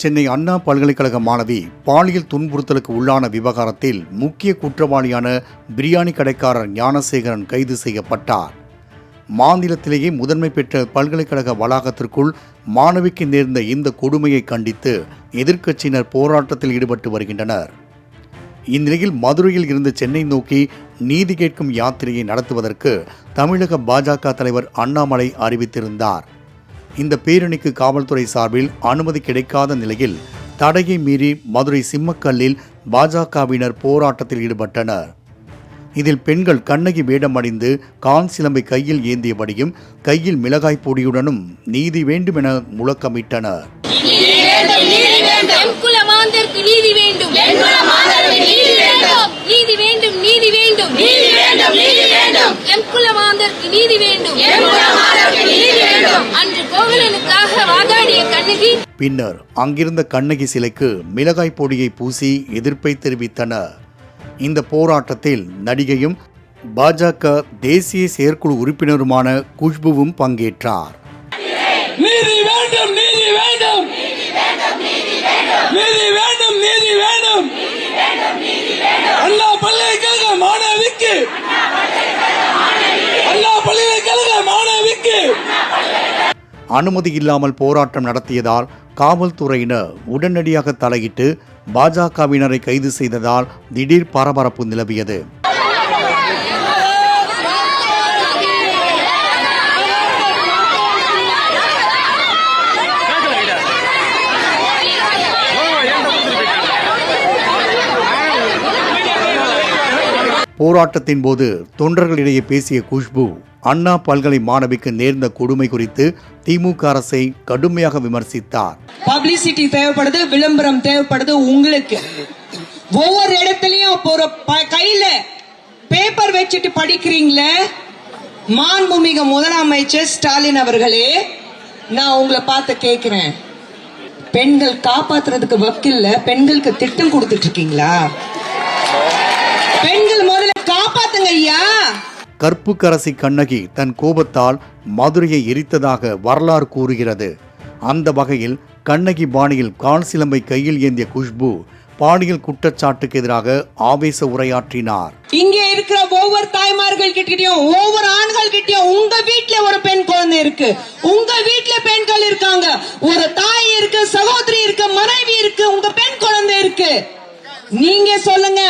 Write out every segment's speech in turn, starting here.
சென்னை அண்ணா பல்கலைக்கழக மாணவி பாலியல் துன்புறுத்தலுக்கு உள்ளான விவகாரத்தில் முக்கிய குற்றவாளியான பிரியாணி கடைக்காரர் ஞானசேகரன் கைது செய்யப்பட்டார். மாநிலத்திலேயே முதன்மை பெற்ற பல்கலைக்கழக வளாகத்திற்குள் மாணவிக்கு நேர்ந்த இந்த கொடுமையை கண்டித்து எதிர்க்கட்சியினர் போராட்டத்தில் ஈடுபட்டு வருகின்றனர். இந்நிலையில் மதுரையில் இருந்து சென்னை நோக்கி நீதி கேட்கும் யாத்திரையை நடத்துவதற்கு தமிழக பாஜக தலைவர் அண்ணாமலை அறிவித்திருந்தார். இந்த பேரணிக்கு காவல்துறை சார்பில் அனுமதி கிடைக்காத நிலையில் தடையை மீறி மதுரை சிம்மக்கல்லில் பாஜகவினர் போராட்டத்தில் ஈடுபட்டனர். இதில் பெண்கள் கண்ணகி வேடம் அணிந்து கால் சிலம்பை கையில் ஏந்தியபடியும் கையில் மிளகாய் பொடியுடனும் நீதி வேண்டும் என முழக்கமிட்டனர். பின்னர் அங்கிருந்த கண்ணகி சிலைக்கு மிளகாய் பொடியை பூசி எதிர்ப்பை தெரிவித்தனர். இந்த போராட்டத்தில் நடிகையும் பாஜக தேசிய செயற்குழு உறுப்பினருமான குஷ்புவும் பங்கேற்றார். நீதி வேண்டும், நீதி வேண்டும், நீதி வேண்டும், நீதி வேண்டும், அண்ணா பல்கலைக்கழக மாணவிக்கு, அண்ணா பல்கலைக்கழக மாணவிக்கு. அனுமதி இல்லாமல் போராட்டம் நடத்தியதால் காவல்துறையினர் உடனடியாக தலையிட்டு பாஜகவினரை கைது செய்ததால் திடீர் பரபரப்பு நிலவியது. போராட்டத்தின் போது தொண்டர்களிடையே பேசிய குஷ்பு அண்ணா பல்கலை மாணவிக்கு நேர்ந்த கொடுமை குறித்து திமுக அரசை கடுமையாக விமர்சித்தார். பப்ளிசிட்டி தேவைப்படுது, விளம்பரம் தேவைப்படுது. உங்களுக்கு ஒவ்வொரு இடத்துலயும் ஒரு கையில பேப்பர் வச்சுட்டு படிக்கிறீங்களே, மாண்புமிகு முதலமைச்சர் ஸ்டாலின் அவர்களே, நான் உங்களை பார்த்து கேட்கிறேன், பெண்கள் காப்பாத்துறதுக்கு வக்கில்ல, பெண்களுக்கு திட்டம் கொடுத்துட்டு இருக்கீங்களா? பெண்கள் முதல்ல காப்பாத்துங்க ஐயா. கற்புக்கரசி கண்ணகி தன் கோபத்தால் மதுரையை எரித்ததாக வரலாறு கூறுகிறது. அந்த வகையில் கண்ணகி பாணியில் கால் சிலம்பை கையில் ஏந்திய குஷ்பு பாலியல் குற்றச்சாட்டுக்கு எதிராக ஆவேச உரையாற்றினார். இங்கே இருக்கிற ஒவ்வொரு தாய்மார்கள் கிட்டயும், ஒவ்வொரு ஆண்கள் கிட்டயும், உங்க வீட்டுல ஒரு பெண் குழந்தை இருக்கு, உங்க வீட்டுல பெண்கள் இருக்காங்க, ஒரு தாய் இருக்கு, சகோதரி இருக்கு, மனைவி இருக்கு, உங்க பெண் குழந்தை இருக்கு. நீங்க சொல்லுங்க,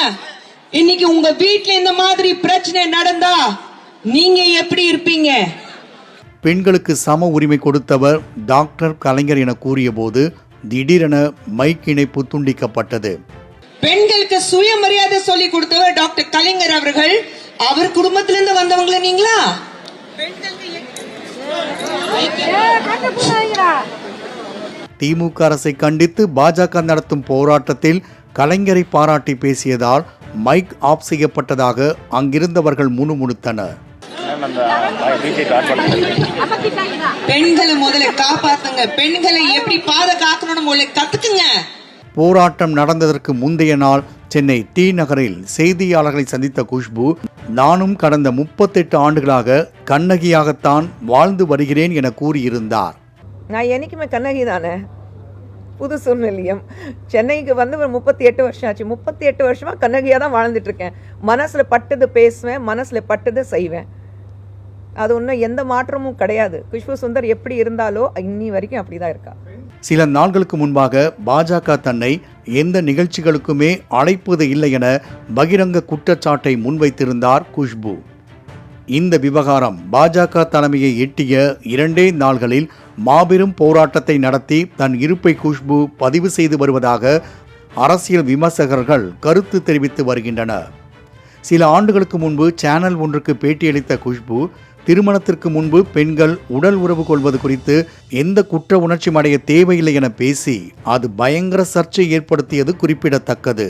இன்னைக்கு உங்க வீட்டுல இந்த மாதிரி பிரச்சனை நடந்தா நீங்க எப்படி இருப்பீங்க? பெண்களுக்கு சம உரிமை கொடுத்தவர் டாக்டர் கலைஞர் என கூறிய போது திடீரென மைக் இணைப்பு துண்டிக்கப்பட்டது. பெண்களுக்கு சுயமரியாதை சொல்லி கொடுத்தவர் டாக்டர் கலைஞர் அவர்கள். அவர் குடும்பத்திலிருந்து வந்தவங்கள நீங்களா? திமுக அரசை கண்டித்து பாஜக நடத்தும் போராட்டத்தில் கலைஞரை பாராட்டி பேசியதால் மைக் ஆஃப் செய்யப்பட்டதாக அங்கிருந்தவர்கள் முணுமுணுத்தனர். பெண்களை முதல்ல காப்பாத்துங்க, பெண்களை எப்படி பாதுகாக்கணும் முதல்ல கத்துக்குங்க. போராட்டம் நடந்ததற்கு முந்தைய நாள் சென்னை டி நகரில் செய்தியாளர்களை சந்தித்த குஷ்பு, நானும் கடந்த 38 ஆண்டுகளாக கண்ணகியாகத்தான் வாழ்ந்து வருகிறேன் என கூறியிருந்தார். நான் என்னைக்குமே கண்ணகி தானே. புது சூழ்நிலையம் சென்னைக்கு வந்து ஒரு 38 வருஷம் ஆச்சு. 38 வருஷமாக கண்ணகியாக தான் வாழ்ந்துட்டு இருக்கேன். மனசில் பட்டது பேசுவேன், மனசில் பட்டது செய்வேன். அது ஒன்றும் எந்த மாற்றமும் கிடையாது. குஷ்பு சுந்தர் எப்படி இருந்தாலோ இன்னி வரைக்கும் அப்படிதான் இருக்கா. சில நாட்களுக்கு முன்பாக பாஜக தன்னை எந்த நிகழ்ச்சிகளுக்குமே அழைப்பது இல்லை என பகிரங்க குற்றச்சாட்டை முன்வைத்திருந்தார் குஷ்பு. இந்த விவகாரம் பாஜக தலைமையை எட்டிய 2 நாள்களில் மாபெரும் போராட்டத்தை நடத்தி தன் இருப்பை குஷ்பு பதிவு செய்து வருவதாக அரசியல் விமர்சகர்கள் கருத்து தெரிவித்து வருகின்றனர். சில ஆண்டுகளுக்கு முன்பு சேனல் ஒன்றுக்கு பேட்டியளித்த குஷ்பு, திருமணத்திற்கு முன்பு பெண்கள் உடல் உறவு கொள்வது குறித்து எந்த குற்ற உணர்ச்சி அடைய தேவையில்லை என பேசி அது பயங்கர சர்ச்சை ஏற்படுத்தியது குறிப்பிடத்தக்கது.